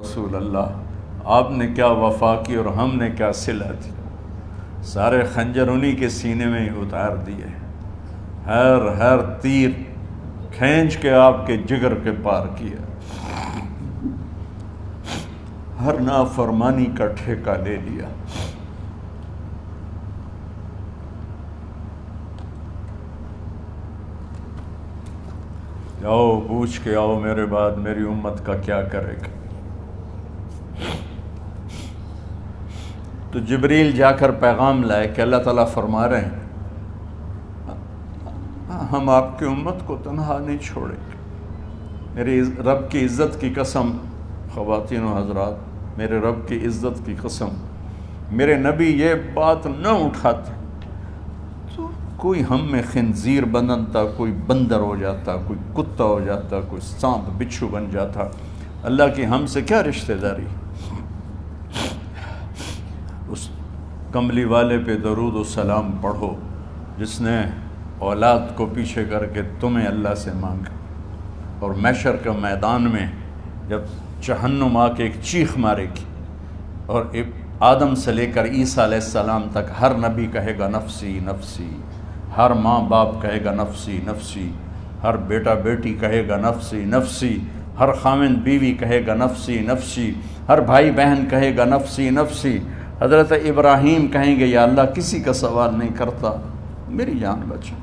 رسول اللہ آپ نے کیا وفا کی اور ہم نے کیا صلہ دی، سارے خنجر انہی کے سینے میں ہی اتار دیے، ہر تیر کھینچ کے آپ کے جگر کے پار کیا، ہر نافرمانی کا ٹھیکہ لے لیا۔ جاؤ پوچھ کے آؤ میرے بعد میری امت کا کیا کرے گا۔ تو جبریل جا کر پیغام لائے کہ اللہ تعالیٰ فرما رہے ہیں ہم آپ کی امت کو تنہا نہیں چھوڑیں گے۔ میرے رب کی عزت کی قسم، خواتین و حضرات، میرے رب کی عزت کی قسم، میرے نبی یہ بات نہ اٹھاتے تو کوئی ہم میں خنزیر بنتا، کوئی بندر ہو جاتا، کوئی کتا ہو جاتا، کوئی سانپ بچھو بن جاتا۔ اللہ کی ہم سے کیا رشتہ داری؟ اس کملی والے پہ درود و سلام پڑھو جس نے اولاد کو پیچھے کر کے تمہیں اللہ سے مانگا، اور محشر کے میدان میں جب جہنم آ کے ایک چیخ مارے گی اور آدم سے لے کر عیسیٰ علیہ السلام تک ہر نبی کہے گا نفسی نفسی، ہر ماں باپ کہے گا نفسی نفسی، ہر بیٹا بیٹی کہے گا نفسی نفسی، ہر خاوند بیوی کہے گا نفسی نفسی، ہر بھائی بہن کہے گا نفسی نفسی۔ حضرت ابراہیم کہیں گے یا اللہ کسی کا سوال نہیں کرتا، میری جان بچا۔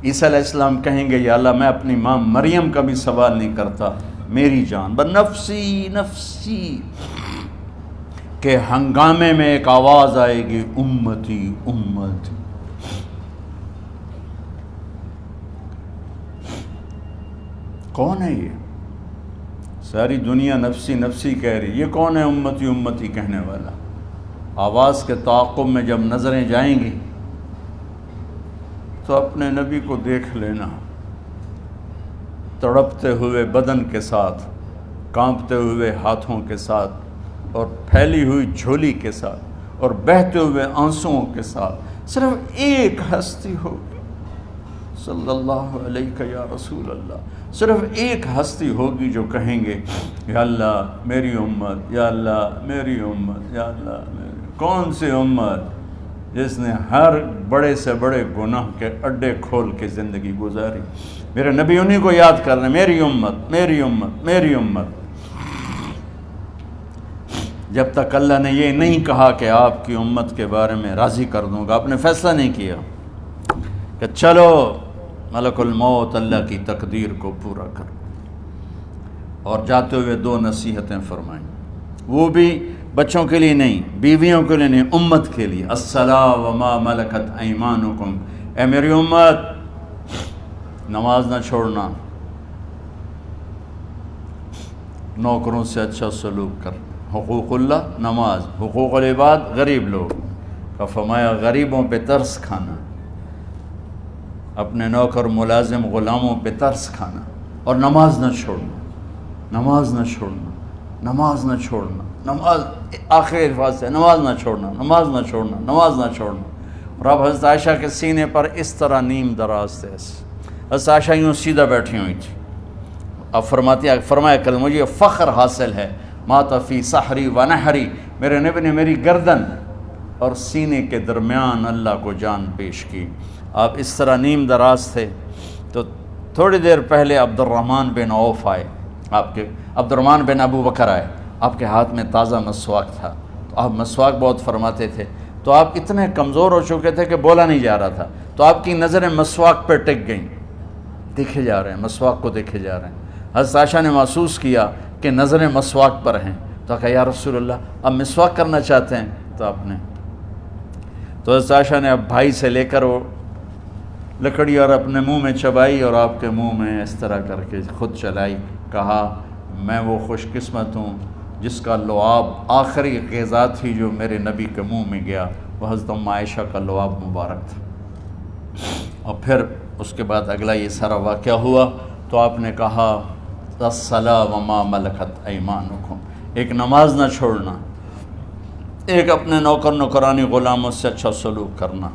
عیسیٰ علیہ السلام کہیں گے یا اللہ میں اپنی ماں مریم کا بھی سوال نہیں کرتا، میری جان بس نفسی نفسی۔ کہ ہنگامے میں ایک آواز آئے گی امتی امتی۔ کون ہے یہ؟ ساری دنیا نفسی نفسی کہہ رہی، یہ کون ہے امتی امتی کہنے والا؟ آواز کے تعاقب میں جب نظریں جائیں گی تو اپنے نبی کو دیکھ لینا، تڑپتے ہوئے بدن کے ساتھ، کانپتے ہوئے ہاتھوں کے ساتھ، اور پھیلی ہوئی جھولی کے ساتھ، اور بہتے ہوئے آنسوؤں کے ساتھ۔ صرف ایک ہستی ہوگی، صلی اللہ علیہ یا رسول اللہ، صرف ایک ہستی ہوگی جو کہیں گے یا اللہ میری امت، یا اللہ میری امت، یا اللہ میری۔ کون سی امت؟ جس نے ہر بڑے سے بڑے گناہ کے اڈے کھول کے زندگی گزاری۔ میرے نبی انہی کو یاد کر رہے ہیں، میری امت میری امت میری امت۔ جب تک اللہ نے یہ نہیں کہا کہ آپ کی امت کے بارے میں راضی کر دوں گا، آپ نے فیصلہ نہیں کیا کہ چلو ملک الموت اللہ کی تقدیر کو پورا کر، اور جاتے ہوئے دو نصیحتیں فرمائیں، وہ بھی بچوں کے لیے نہیں، بیویوں کے لیے نہیں، امت کے لیے۔ الصلاۃ وما ملکت ایمانکم، اے میری امت نماز نہ چھوڑنا، نوکروں سے اچھا سلوک کر، حقوق اللہ نماز، حقوق العباد غریب لوگ کا فرمایا غریبوں پہ ترس کھانا، اپنے نوکر ملازم غلاموں پہ ترس کھانا، اور نماز نہ چھوڑنا، نماز نہ چھوڑنا، نماز نہ چھوڑنا، نماز آخری الفاظ سے، نماز نہ چھوڑنا، نماز نہ چھوڑنا، نماز نہ چھوڑنا۔ اور اب حضرت عائشہ کے سینے پر اس طرح نیم دراز تھے، حضرت عائشہ یوں سیدھا بیٹھی ہوئی تھی۔ اب فرمایا کل مجھے فخر حاصل ہے، مات فی سحری و نحری، میرے نبی نے میری گردن اور سینے کے درمیان اللہ کو جان پیش کی۔ آپ اس طرح نیم دراز تھے تو تھوڑی دیر پہلے عبد الرحمن بن عوف آئے، آپ کے عبد الرحمن بن ابو بکر آئے، آپ کے ہاتھ میں تازہ مسواک تھا، تو آپ مسواک بہت فرماتے تھے، تو آپ اتنے کمزور ہو چکے تھے کہ بولا نہیں جا رہا تھا، تو آپ کی نظریں مسواک پہ ٹک گئیں، دیکھے جا رہے ہیں، مسواک کو دیکھے جا رہے ہیں۔ حضرت عائشہ نے محسوس کیا کہ نظریں مسواک پر ہیں، تو کہا یا رسول اللہ اب مسواک کرنا چاہتے ہیں، تو آپ نے تو حضرت عائشہ نے اب بھائی سے لے کر وہ لکڑی اور اپنے منہ میں چبائی، اور آپ کے منہ میں اس طرح کر کے خود چلائی، کہا میں وہ خوش قسمت ہوں جس کا لعاب آخری غذا تھی جو میرے نبی کے منہ میں گیا، وہ حضرت ام عائشہ کا لعاب مبارک تھا۔ اور پھر اس کے بعد اگلا یہ سارا واقعہ ہوا، تو آپ نے کہا الصلاۃ وما ملکت ایمانکم، ایک نماز نہ چھوڑنا، ایک اپنے نوکر نوکرانی غلاموں سے اچھا سلوک کرنا،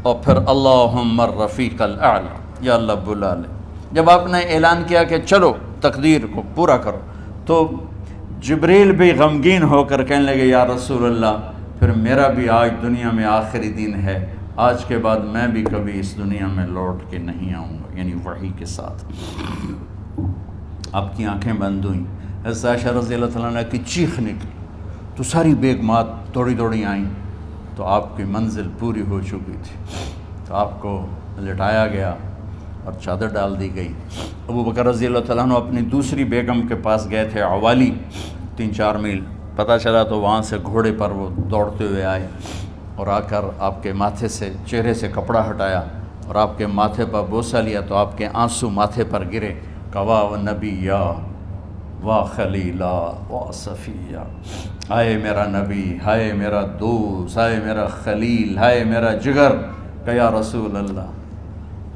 اور پھر اللہم الرفیق الاعلی، یا اللہ بلا لے۔ جب آپ نے اعلان کیا کہ چلو تقدیر کو پورا کرو، تو جبریل بھی غمگین ہو کر کہنے لگے یا رسول اللہ پھر میرا بھی آج دنیا میں آخری دن ہے، آج کے بعد میں بھی کبھی اس دنیا میں لوٹ کے نہیں آؤں گا، یعنی وحی کے ساتھ۔ آپ کی آنکھیں بند ہوئیں، حضرت عائشہ رضی اللہ تعالیٰ عنہ کی چیخ نکلی تو ساری بیگمات دوڑی دوڑی آئیں، تو آپ کی منزل پوری ہو چکی تھی، تو آپ کو لٹایا گیا اور چادر ڈال دی گئی۔ ابو بکر رضی اللہ تعالیٰ عنہ اپنی دوسری بیگم کے پاس گئے تھے عوالی، 3-4 میل پتہ چلا، تو وہاں سے گھوڑے پر وہ دوڑتے ہوئے آئے اور آ کر آپ کے ماتھے سے چہرے سے کپڑا ہٹایا اور آپ کے ماتھے پر بوسہ لیا، تو آپ کے آنسو ماتھے پر گرے، کہ واہ نبیّا واہ خلیلا واہ صفیہ، ہائے میرا نبی، ہائے میرا دوست، ہائے میرا خلیل، ہائے میرا جگر، کہ یا رسول اللہ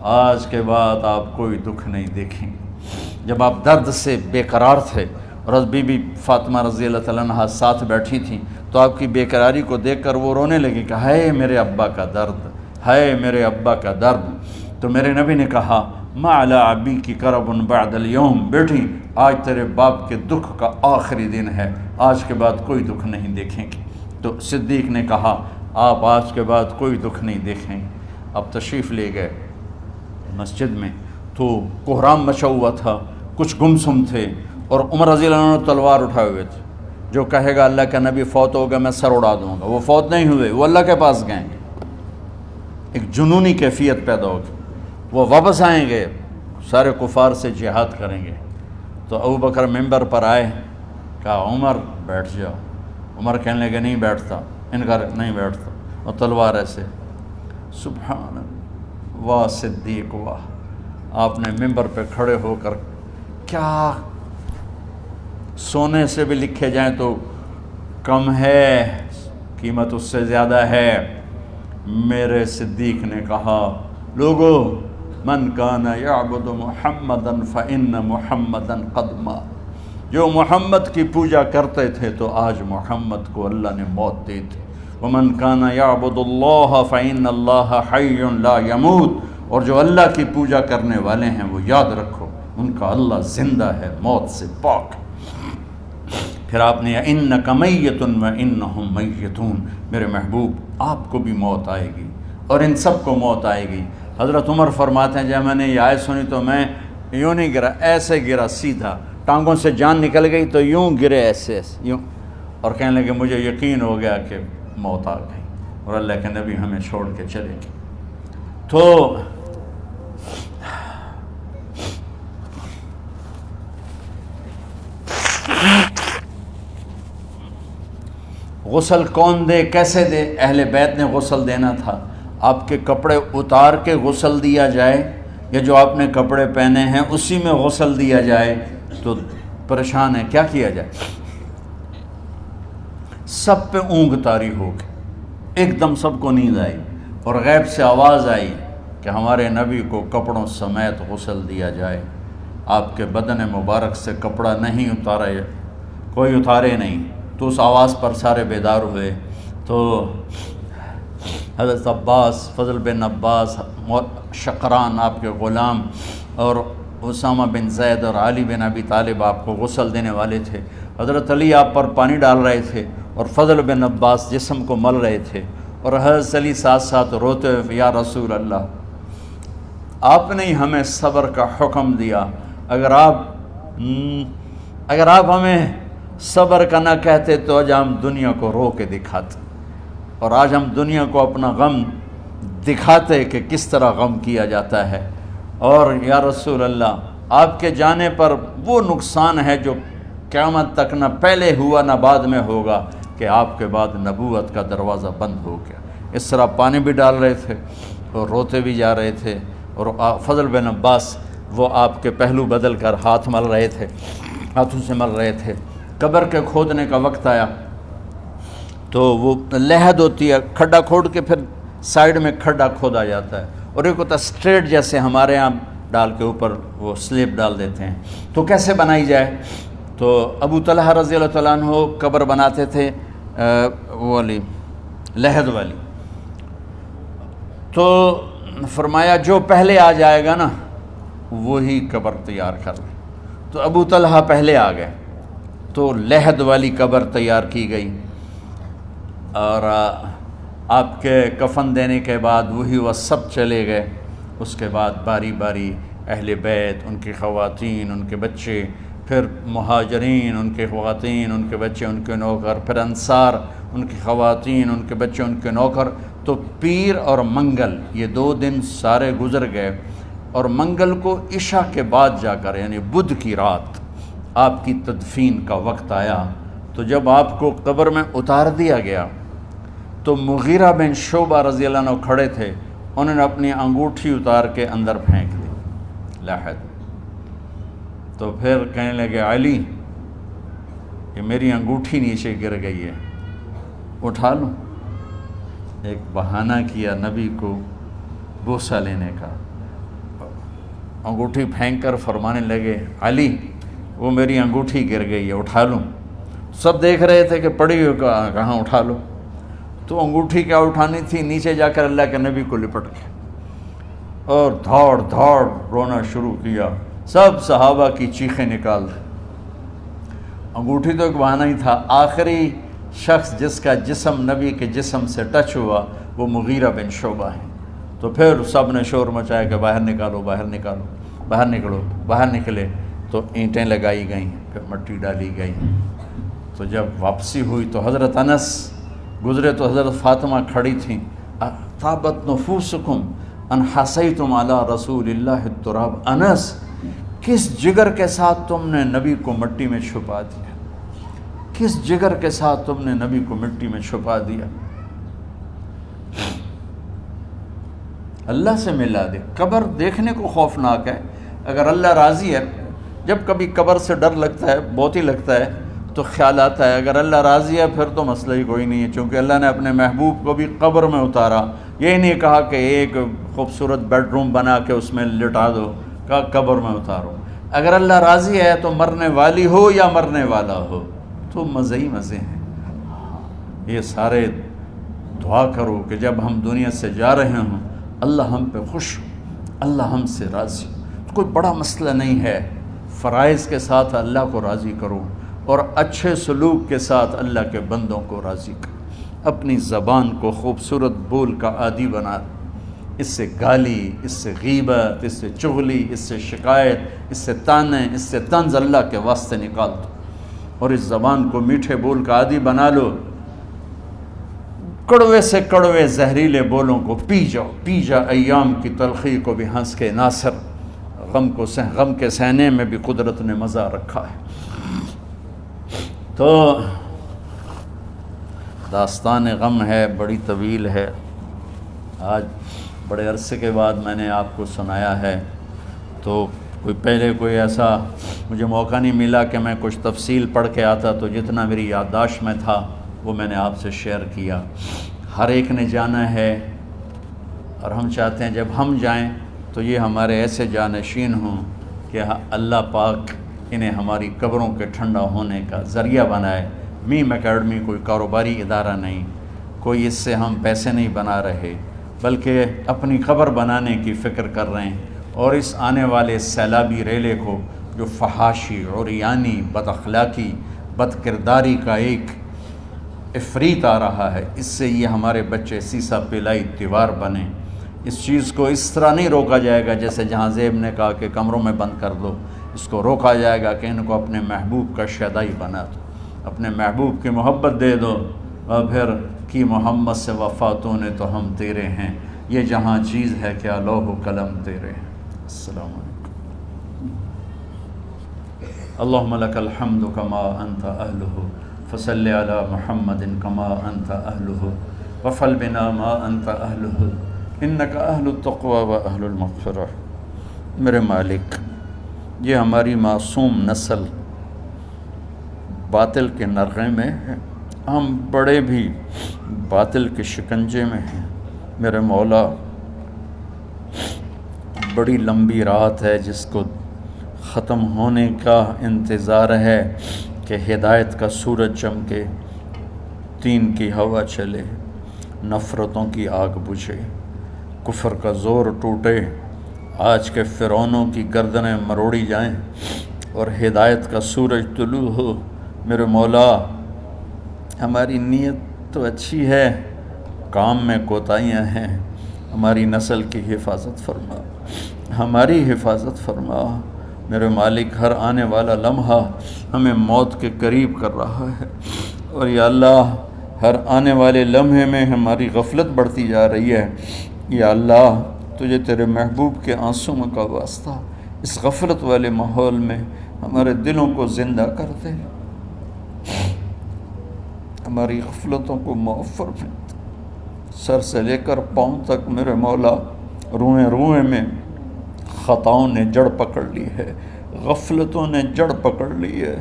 آج کے بعد آپ کوئی دکھ نہیں دیکھیں۔ جب آپ درد سے بے قرار تھے اور بی بی فاطمہ رضی اللہ تعالیٰ عنہ ساتھ بیٹھی تھیں، تو آپ کی بے قراری کو دیکھ کر وہ رونے لگی کہ ہائے میرے ابا کا درد، ہائے میرے ابا کا درد۔ تو میرے نبی نے کہا ما علی ابی کی کرب بعد اليوم، بیٹی آج تیرے باپ کے دکھ کا آخری دن ہے، آج کے بعد کوئی دکھ نہیں دیکھیں گے۔ تو صدیق نے کہا آپ آج کے بعد کوئی دکھ نہیں دیکھیں گے۔ اب تشریف لے گئے مسجد میں، تو کوہرام مچا ہوا تھا، کچھ گمسم تھے، اور عمر رضی اللہ عنہ تلوار اٹھائے ہوئے تھے، جو کہے گا اللہ کا نبی فوت ہوگا میں سر اڑا دوں گا، وہ فوت نہیں ہوئے، وہ اللہ کے پاس گئے، ایک جنونی کیفیت پیدا ہوگی، وہ واپس آئیں گے، سارے کفار سے جہاد کریں گے۔ تو ابو بکر ممبر پر آئے، کہا عمر بیٹھ جاؤ، عمر کہنے لگے نہیں بیٹھتا، انکار نہیں بیٹھتا، اور تلوار ایسے، سبحان اللہ، واہ صدیق واہ۔ آپ نے ممبر پہ کھڑے ہو کر، کیا سونے سے بھی لکھے جائیں تو کم ہے، قیمت اس سے زیادہ ہے۔ میرے صدیق نے کہا لوگو من کان یعبد محمدا فإن محمدا قد مات، جو محمد کی پوجا کرتے تھے تو آج محمد کو اللہ نے موت دی تھی۔ ومن کان یعبد اللہ فإن اللہ حی لا یموت، اور جو اللہ کی پوجا کرنے والے ہیں وہ یاد رکھو ان کا اللہ زندہ ہے، موت سے پاک۔ پھر آپ نے اِنَّکَ مَیَّتٌ وَإِنَّهُمْ مَیَّتُونَ، میرے محبوب آپ کو بھی موت آئے گی اور ان سب کو موت آئے گی۔ حضرت عمر فرماتے ہیں جب میں نے یہ آیت سنی تو میں یوں نہیں گرا، ایسے گرا سیدھا، ٹانگوں سے جان نکل گئی تو یوں گرے ایسے یوں، اور کہنے لگے مجھے یقین ہو گیا کہ موت آ گئی اور اللہ کے نبی ہمیں چھوڑ کے چلے گئے۔ تو غسل کون دے، کیسے دے؟ اہل بیت نے غسل دینا تھا۔ آپ کے کپڑے اتار کے غسل دیا جائے یا جو آپ نے کپڑے پہنے ہیں اسی میں غسل دیا جائے تو پریشان ہے، کیا کیا جائے؟ سب پہ اونگ طاری ہو گئی، ایک دم سب کو نیند آئی اور غیب سے آواز آئی کہ ہمارے نبی کو کپڑوں سمیت غسل دیا جائے۔ آپ کے بدن مبارک سے کپڑا نہیں اتارا، کوئی اتارے نہیں، تو اس آواز پر سارے بیدار ہوئے۔ تو حضرت عباس، فضل بن عباس، شقران آپ کے غلام، اور اسامہ بن زید اور علی بن ابی طالب آپ کو غسل دینے والے تھے۔ حضرت علی آپ پر پانی ڈال رہے تھے اور فضل بن عباس جسم کو مل رہے تھے، اور حضرت علی ساتھ ساتھ روتے ہوئے یا رسول اللہ آپ نے ہمیں صبر کا حکم دیا، اگر آپ ہمیں صبر کا نہ کہتے تو آج ہم دنیا کو رو کے دکھاتے، اور آج ہم دنیا کو اپنا غم دکھاتے کہ کس طرح غم کیا جاتا ہے۔ اور یا رسول اللہ آپ کے جانے پر وہ نقصان ہے جو قیامت تک نہ پہلے ہوا نہ بعد میں ہوگا، کہ آپ کے بعد نبوت کا دروازہ بند ہو گیا۔ اس طرح پانی بھی ڈال رہے تھے اور روتے بھی جا رہے تھے، اور فضل بن عباس وہ آپ کے پہلو بدل کر ہاتھ مل رہے تھے، ہاتھوں سے مل رہے تھے۔ قبر کے کھودنے کا وقت آیا تو وہ لحد ہوتی ہے، کھڈا کھود کے پھر سائیڈ میں کھڈا کھودا جاتا ہے، اور ایک ہوتا اسٹریٹ جیسے ہمارے ہاں ڈال کے اوپر وہ سلیب ڈال دیتے ہیں، تو کیسے بنائی جائے؟ تو ابو طلحہ رضی اللہ تعالیٰ عنہ قبر بناتے تھے وہ والی لحد والی، تو فرمایا جو پہلے آ جائے گا نا وہی قبر تیار کر لے۔ تو ابو طلحہ پہلے آ گئے، تو لحد والی قبر تیار کی گئی، اور آپ کے کفن دینے کے بعد وہی وہ سب چلے گئے۔ اس کے بعد باری باری اہل بیت، ان کی خواتین، ان کے بچے، پھر مہاجرین، ان کے خواتین، ان کے بچے، ان کے نوکر، پھر انصار، ان کی خواتین، ان کے بچے، ان کے نوکر۔ تو پیر اور منگل یہ 2 دن سارے گزر گئے، اور منگل کو عشاء کے بعد جا کر یعنی بدھ کی رات آپ کی تدفین کا وقت آیا۔ تو جب آپ کو قبر میں اتار دیا گیا تو مغیرہ بن شعبہ رضی اللہ عنہ کھڑے تھے، انہوں نے اپنی انگوٹھی اتار کے اندر پھینک دی لحد۔ تو پھر کہنے لگے علی کہ میری انگوٹھی نیچے گر گئی ہے، اٹھا لوں۔ ایک بہانہ کیا نبی کو بوسہ لینے کا، انگوٹھی پھینک کر فرمانے لگے علی وہ میری انگوٹھی گر گئی ہے، اٹھا لوں۔ سب دیکھ رہے تھے کہ پڑی ہوئی کہاں، اٹھا لو۔ تو انگوٹھی کیا اٹھانی تھی، نیچے جا کر اللہ کے نبی کو لپٹ کے اور دھاڑ دھاڑ رونا شروع کیا، سب صحابہ کی چیخیں نکال دی۔ انگوٹھی تو ایک بہانہ ہی تھا، آخری شخص جس کا جسم نبی کے جسم سے ٹچ ہوا وہ مغیرہ بن شعبہ ہے۔ تو پھر سب نے شور مچایا کہ باہر نکالو، باہر نکالو، باہر نکلو۔ باہر نکلے تو اینٹیں لگائی گئیں، پھر مٹی ڈالی گئی۔ تو جب واپسی ہوئی تو حضرت انس گزرے تو حضرت فاطمہ کھڑی تھیں، طابت نفوسکم ان حسیتم علی رسول اللہ التراب۔ انس کس جگر کے ساتھ تم نے نبی کو مٹی میں چھپا دیا، کس جگر کے ساتھ تم نے نبی کو مٹی میں چھپا دیا۔ اللہ سے ملا دے۔ قبر دیکھنے کو خوفناک ہے، اگر اللہ راضی ہے، جب کبھی قبر سے ڈر لگتا ہے، بہت ہی لگتا ہے، تو خیال آتا ہے اگر اللہ راضی ہے پھر تو مسئلہ ہی کوئی نہیں ہے، چونکہ اللہ نے اپنے محبوب کو بھی قبر میں اتارا۔ یہ نہیں کہا کہ ایک خوبصورت بیڈ روم بنا کے اس میں لٹا دو، کہا قبر میں اتارو۔ اگر اللہ راضی ہے تو مرنے والی ہو یا مرنے والا ہو تو مزے ہی مزے ہیں۔ یہ سارے دعا کرو کہ جب ہم دنیا سے جا رہے ہوں اللہ ہم پہ خوش ہو، اللہ ہم سے راضی ہو۔ کوئی بڑا مسئلہ نہیں ہے، فرائض کے ساتھ اللہ کو راضی کرو اور اچھے سلوک کے ساتھ اللہ کے بندوں کو راضی کرو۔ اپنی زبان کو خوبصورت بول کا عادی بنا، اس سے گالی، اس سے غیبت، اس سے چغلی، اس سے شکایت، اس سے تانے، اس سے طنز اللہ کے واسطے نکال دو، اور اس زبان کو میٹھے بول کا عادی بنا لو۔ کڑوے سے کڑوے زہریلے بولوں کو پی جاؤ، پی جا ایام کی تلخی کو بھی ہنس کے ناصر، غم کے سہنے میں بھی قدرت نے مزہ رکھا ہے۔ تو داستان غم ہے، بڑی طویل ہے، آج بڑے عرصے کے بعد میں نے آپ کو سنایا ہے، تو پہلے کوئی ایسا مجھے موقع نہیں ملا کہ میں کچھ تفصیل پڑھ کے آتا، تو جتنا میری یادداشت میں تھا وہ میں نے آپ سے شیئر کیا۔ ہر ایک نے جانا ہے، اور ہم چاہتے ہیں جب ہم جائیں تو یہ ہمارے ایسے جانشین ہوں کہ اللہ پاک انہیں ہماری قبروں کے ٹھنڈا ہونے کا ذریعہ بنائے۔ میم اکیڈمی کوئی کاروباری ادارہ نہیں، کوئی اس سے ہم پیسے نہیں بنا رہے، بلکہ اپنی قبر بنانے کی فکر کر رہے ہیں، اور اس آنے والے سیلابی ریلے کو جو فحاشی، عریانی، بد اخلاقی، بد کرداری کا ایک افریت آ رہا ہے، اس سے یہ ہمارے بچے سیسا پلائی دیوار بنے۔ اس چیز کو اس طرح نہیں روکا جائے گا جیسے جہاں زیب نے کہا کہ کمروں میں بند کر دو، اس کو روکا جائے گا کہ ان کو اپنے محبوب کا شیدائی بنا دو، اپنے محبوب کی محبت دے دو، اور پھر کی محمد سے وفاتوں نے تو ہم تیرے ہیں، یہ جہاں چیز ہے کیا لوح و قلم تیرے ہیں۔ السلام علیکم۔ اللہم لک الحمد کما انت اہلہ فصلی علی محمد کما انت اہلہ وفعل بنا ما انت اہلہ انک اہل التقوی و اہل المغفرہ۔ میرے مالک، یہ ہماری معصوم نسل باطل کے نرغے میں ہے، ہم بڑے بھی باطل کے شکنجے میں ہیں۔ میرے مولا، بڑی لمبی رات ہے جس کو ختم ہونے کا انتظار ہے کہ ہدایت کا سورج چمکے، دین کی ہوا چلے، نفرتوں کی آگ بجھے، کفر کا زور ٹوٹے، آج کے فرعونوں کی گردنیں مروڑی جائیں، اور ہدایت کا سورج طلوع ہو، میرے مولا ہماری نیت تو اچھی ہے، کام میں کوتاہیاں ہیں، ہماری نسل کی حفاظت فرما، ہماری حفاظت فرما۔ میرے مالک ہر آنے والا لمحہ ہمیں موت کے قریب کر رہا ہے، اور یا اللہ ہر آنے والے لمحے میں ہماری غفلت بڑھتی جا رہی ہے۔ یا اللہ تجھے تیرے محبوب کے آنسوں کا واسطہ اس غفلت والے ماحول میں ہمارے دلوں کو زندہ کر دے، ہماری غفلتوں کو معاف فرما۔ سر سے لے کر پاؤں تک میرے مولا روئیں روئیں میں خطاؤں نے جڑ پکڑ لی ہے، غفلتوں نے جڑ پکڑ لی ہے۔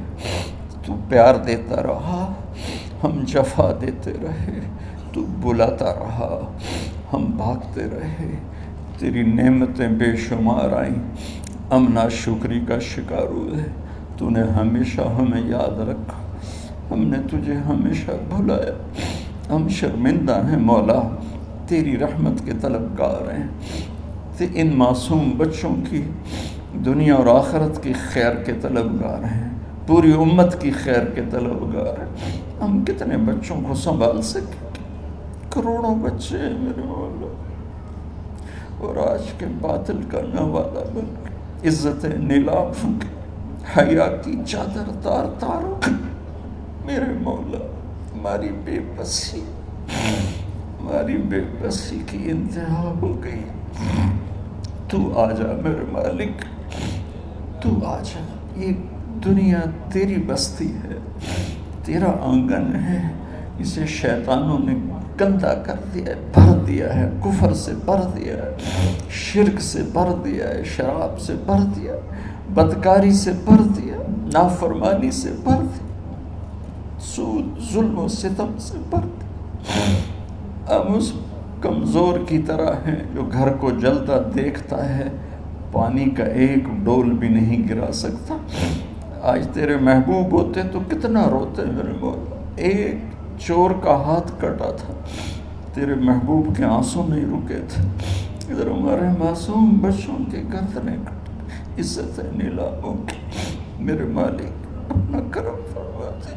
تو پیار دیتا رہا، ہم جفا دیتے رہے، تو بلاتا رہا، ہم بھاگتے رہے۔ تیری نعمتیں بے شمار آئیں، ہم ناشکری کا شکار ہوئے۔ تو نے ہمیشہ ہمیں یاد رکھا، ہم نے تجھے ہمیشہ بھلایا۔ ہم شرمندہ ہیں مولا، تیری رحمت کے طلبگار ہیں، ان معصوم بچوں کی دنیا اور آخرت کی خیر کے طلبگار ہیں، پوری امت کی خیر کے طلبگار ہیں۔ ہم کتنے بچوں کو سنبھال سکیں؟ کروڑوں بچے ہیں میرے مولا، اور آج کے باطل کا نوالا بن کے عزت نیلام ہو کے حیا کی چادر تار تار ہو کے میرے مولا ہماری بے بسی کی انتہا ہو گئی۔ تو آ جا میرے مالک، تو آ جا۔ یہ دنیا تیری بستی ہے، تیرا آنگن ہے، اسے شیطانوں نے گندا کر دیا ہے، بھر دیا ہے، کفر سے بھر دیا ہے، شرک سے بھر دیا ہے، شراب سے بھر دیا، بدکاری سے بھر دیا، نافرمانی سے بھر دیا، سود ظلم و ستم سے بھر دیا۔ ہم اس کمزور کی طرح ہیں جو گھر کو جلتا دیکھتا ہے، پانی کا ایک ڈول بھی نہیں گرا سکتا۔ آج تیرے محبوب ہوتے تو کتنا روتے میرے مولا۔ ایک چور کا ہاتھ کٹا تھا، تیرے محبوب کے آنسوں نہیں رکے تھے۔ ادھر ہمارے معصوم بچوں کے گردنیں کٹ، عزت نیلاموں کی میرے مالک اپنا کرم فرما دے۔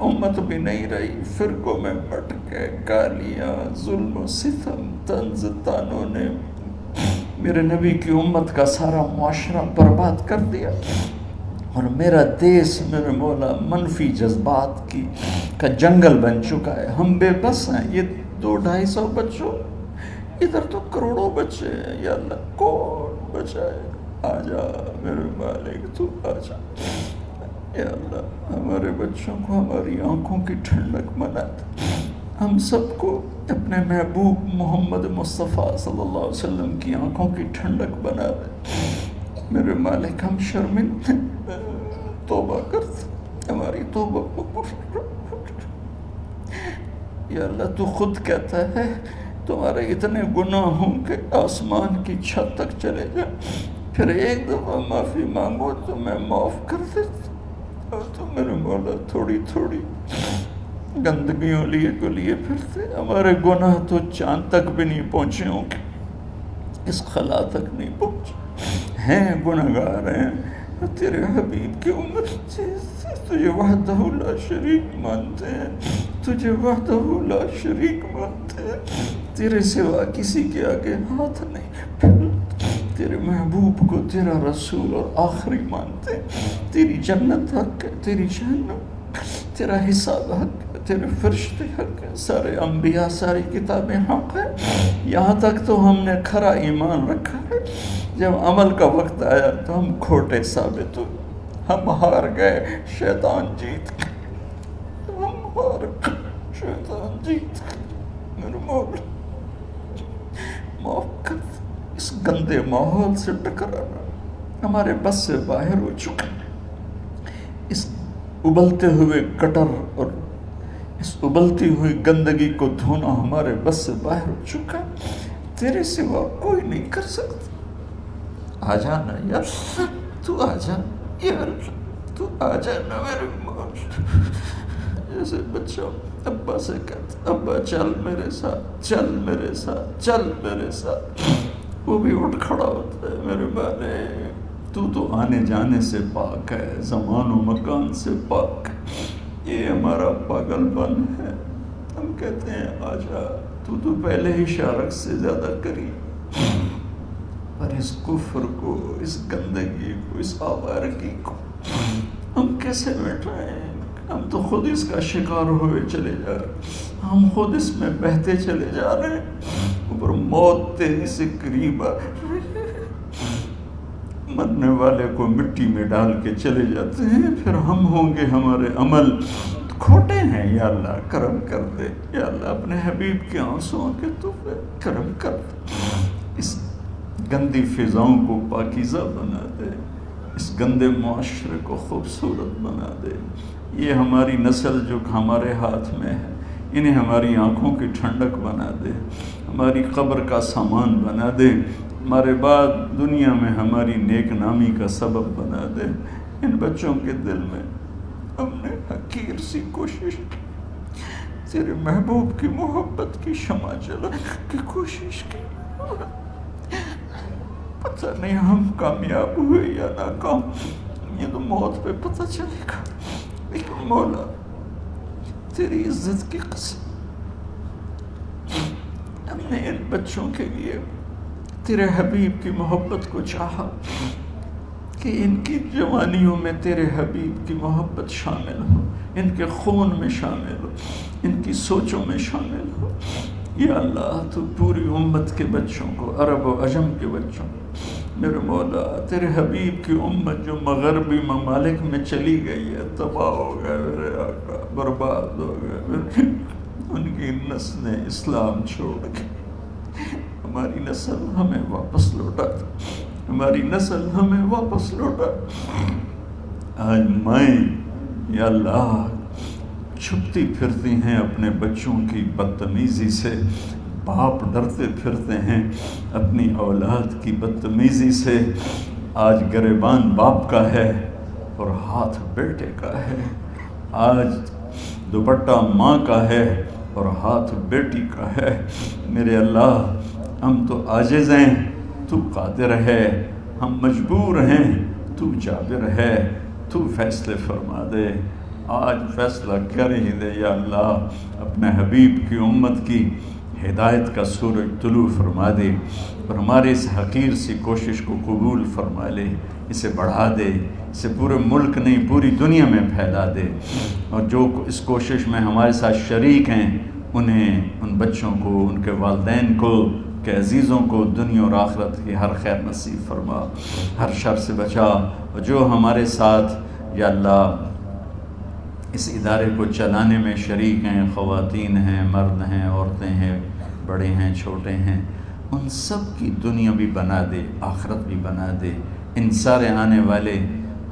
امت بھی نہیں رہی، فرقوں میں بٹ کے گالیاں، ظلم و ستم، طنز تانوں نے میرے نبی کی امت کا سارا معاشرہ برباد کر دیا، اور میرا دیس میرے مولا منفی جذبات کا جنگل بن چکا ہے۔ ہم بے بس ہیں، یہ 200-250 بچوں، ادھر تو کروڑوں بچے ہیں۔ یا اللہ کون بچائے؟ آ جا میرے مالک، تو آ جا یا اللہ۔ ہمارے بچوں کو ہماری آنکھوں کی ٹھنڈک بنا دے، ہم سب کو اپنے محبوب محمد مصطفیٰ صلی اللہ علیہ وسلم کی آنکھوں کی ٹھنڈک بنا دے میرے مالک۔ ہم شرمندہ توبہ کرتے، ہماری توبہ قبول۔ یا اللہ تو خود کہتا ہے تمہارے اتنے گناہ ہوں کہ آسمان کی چھت تک چلے جائیں، پھر ایک دفعہ معافی مانگو تو میں معاف کر دیتا۔ اور تو میرے مولا تھوڑی تھوڑی گندگیوں لیے پھرتے، ہمارے گناہ تو چاند تک بھی نہیں پہنچے ہوں گے، اس خلا تک نہیں پہنچے ہیں، گناہگار ہیں۔ تیرے حبیب کی امت تجھے وحدہ لا شریک مانتے ہیں، تجھے وحدہ لا شریک مانتے ہیں، تیرے سوا کسی کے آگے ہاتھ نہیں پھیلتے، تیرے محبوب کو تیرا رسول اور آخری مانتے ہیں۔ تیری جنت حق ہے، تیری جہنم، تیرا حساب حق ہے، تیرے فرشتے حق ہے، سارے انبیاء ساری کتابیں حق ہے۔ یہاں تک تو ہم نے کھرا ایمان رکھا ہے، جب عمل کا وقت آیا تو ہم کھوٹے ثابت ہوئے، ہم ہار گئے، شیطان جیت گئے، ہم ہار گئے، شیطان جیت گئے۔ میرے مولا معاف کر دے، اس گندے ماحول سے ٹکرانا ہمارے بس سے باہر ہو چکا، اس ابلتے ہوئے گٹر اور اس ابلتی ہوئی گندگی کو دھونا ہمارے بس سے باہر ہو چکا، تیرے سوا کوئی نہیں کر سکتا۔ آ جانا یار، تو آ جا یار، تو آ جانا میرے مولا۔ جیسے بچہ ابا سے کہتا ابا چل میرے ساتھ، چل میرے ساتھ، چل میرے ساتھ، وہ بھی اٹھ کھڑا ہوتا ہے میرے بارے، تو آنے جانے سے پاک ہے، زمان و مکان سے پاک ہے۔ یہ ہمارا پاگل پن ہے، ہم کہتے ہیں آجا، تو پہلے ہی شارک سے زیادہ قریب، پر اس کفر کو، اس گندگی کو، اس آوارگی کو ہم کیسے مٹائیں؟ ہم تو خود اس کا شکار ہوئے چلے جا رہے ہیں، ہم خود اس میں بہتے چلے جا رہے ہیں، اوپر موت تیزی سے قریب آ رہی ہے۔ مرنے والے کو مٹی میں ڈال کے چلے جاتے ہیں، پھر ہم ہوں گے، ہمارے عمل کھوٹے ہیں، یا اللہ کرم کر دے، یا اللہ اپنے حبیب کے آنسوؤں کے تو کرم کر دے، اس گندی فضاؤں کو پاکیزہ بنا دے، اس گندے معاشرے کو خوبصورت بنا دے۔ یہ ہماری نسل جو ہمارے ہاتھ میں ہے، انہیں ہماری آنکھوں کی ٹھنڈک بنا دے، ہماری قبر کا سامان بنا دے، ہمارے بعد دنیا میں ہماری نیک نامی کا سبب بنا دے۔ ان بچوں کے دل میں ہم نے حقیر سی کوشش کی، تیرے محبوب کی محبت کی شمع جلانے کی کوشش کی، پتہ نہیں ہم کامیاب ہوئے یا ناکام، یہ تو موت پہ پتہ چلے گا، لیکن مولا تیری عزت کی قسم ہم نے ان بچوں کے لیے تیرے حبیب کی محبت کو چاہا کہ ان کی جوانیوں میں تیرے حبیب کی محبت شامل ہو، ان کے خون میں شامل ہو، ان کی سوچوں میں شامل ہو۔ یا اللہ تو پوری امت کے بچوں کو، عرب و عجم کے بچوں کو، میرے مولا تیرے حبیب کی امت جو مغربی ممالک میں چلی گئی ہے، تباہ ہو گئے میرے آقا، برباد ہو گئے، ان کی نسلیں اسلام چھوڑ کے، ہماری نسل ہمیں واپس لوٹا، ہماری نسل ہمیں واپس لوٹا۔ آج مائیں یا اللہ چھپتی پھرتی ہیں اپنے بچوں کی بدتمیزی سے، باپ ڈرتے پھرتے ہیں اپنی اولاد کی بدتمیزی سے۔ آج گریبان باپ کا ہے اور ہاتھ بیٹے کا ہے، آج دوپٹہ ماں کا ہے اور ہاتھ بیٹی کا ہے۔ میرے اللہ ہم تو عاجز ہیں، تو قادر ہے، ہم مجبور ہیں، تو جابر ہے، تو فیصلے فرما دے۔ آج فیصلہ کر ہی دے یا اللہ، اپنے حبیب کی امت کی ہدایت کا سورج طلوع فرما دے، اور ہمارے اس حقیر سی کوشش کو قبول فرما لے، اسے بڑھا دے، اسے پورے ملک نہیں پوری دنیا میں پھیلا دے، اور جو اس کوشش میں ہمارے ساتھ شریک ہیں انہیں، ان بچوں کو، ان کے والدین کو، کہ عزیزوں کو دنیا اور آخرت کی ہر خیر نصیب فرما، ہر شر سے بچا۔ اور جو ہمارے ساتھ یا اللہ اس ادارے کو چلانے میں شریک ہیں، خواتین ہیں، مرد ہیں، عورتیں ہیں، بڑے ہیں، چھوٹے ہیں، ان سب کی دنیا بھی بنا دے، آخرت بھی بنا دے۔ ان سارے آنے والے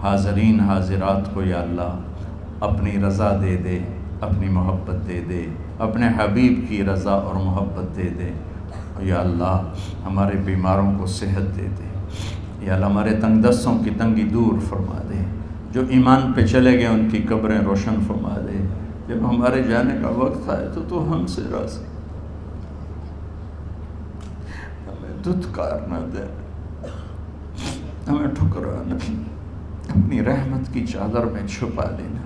حاضرین حاضرات کو یا اللہ اپنی رضا دے دے، اپنی محبت دے دے، اپنے حبیب کی رضا اور محبت دے دے۔ یا اللہ ہمارے بیماروں کو صحت دے دے، یا اللہ ہمارے تنگ دستوں کی تنگی دور فرما دے، جو ایمان پہ چلے گئے ان کی قبریں روشن فرما دے۔ جب ہمارے جانے کا وقت آئے تو ہم سے راضی، ہمیں دھتکار نہ دے، ہمیں ٹھکرا نہ، اپنی رحمت کی چادر میں چھپا لینا،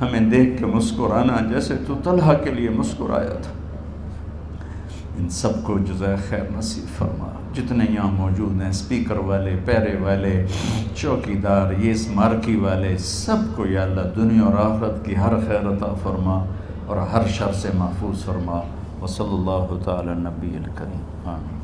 ہمیں دیکھ کے مسکرانا جیسے تو طلحہ کے لیے مسکرایا تھا۔ ان سب کو جزائے خیر نصیب فرما۔ جتنے یہاں موجود ہیں، اسپیکر والے، پیرے والے، چوکیدار، یہ اس مارکی والے، سب کو یا اللہ دنیا اور آخرت کی ہر خیر عطا فرما اور ہر شر سے محفوظ فرما۔ وصلی اللہ تعالی نبی الکریم، آمین۔